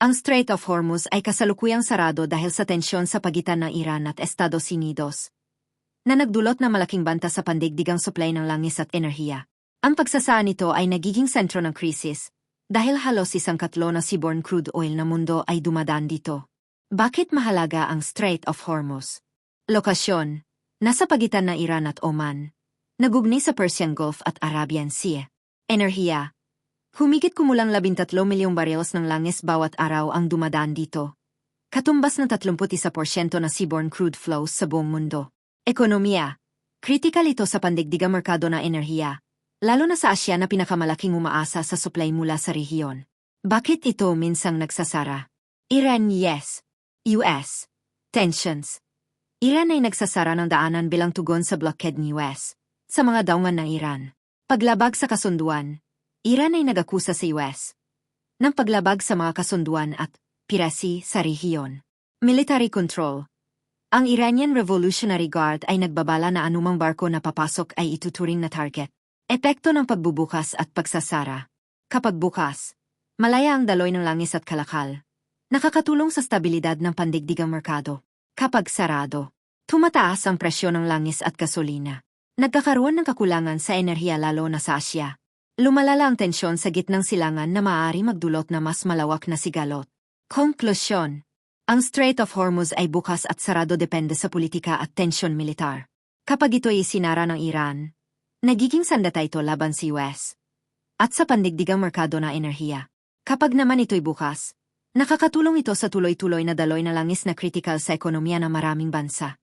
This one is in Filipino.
Ang Strait of Hormuz ay kasalukuyang sarado dahil sa tensyon sa pagitan ng Iran at Estados Unidos, na nagdulot ng malaking banta sa pandigdigang supply ng langis at enerhiya. Ang pagsasaan nito ay nagiging sentro ng krisis, dahil halos 1/4 na seaborne crude oil na mundo ay dumadaan dito. Bakit mahalaga ang Strait of Hormuz? Lokasyon: nasa pagitan ng Iran at Oman, nagugnay sa Persian Gulf at Arabian Sea. Enerhiya: humigit kumulang 13 milyong barils ng langis bawat araw ang dumadaan dito, katumbas ng 31% na seaborne crude flows sa buong mundo. Ekonomiya: kritikal ito sa pandigdigang merkado ng enerhiya, lalo na sa Asya na pinakamalaking umaasa sa supply mula sa rehiyon. Bakit ito minsang nagsasara? Iran yes. US. Tensions: Iran ay nagsasara ng daanan bilang tugon sa blockade ng US sa mga daungan ng Iran. Paglabag sa kasunduan: Iran ay nag-akusa sa US ng paglabag sa mga kasunduan at piracy sa rehiyon. Military control: ang Iranian Revolutionary Guard ay nagbabala na anumang barko na papasok ay ituturing na target. Epekto ng pagbubukas at pagsasara: kapag bukas, malaya ang daloy ng langis at kalakal, nakakatulong sa stabilidad ng pandigdigang merkado. Kapag sarado, tumataas ang presyo ng langis at gasolina. Nagkakaroon ng kakulangan sa enerhiya lalo na sa Asya. Lumalala ang tensyon sa gitnang silangan na maaari magdulot na mas malawak na sigalot. Konklusyon: ang Strait of Hormuz ay bukas at sarado depende sa politika at tensyon militar. Kapag ito'y isinara ng Iran, nagiging sandata ito laban sa US at sa pandigdigang merkado na enerhiya. Kapag naman ito'y bukas, nakakatulong ito sa tuloy-tuloy na daloy na langis na kritikal sa ekonomiya ng maraming bansa.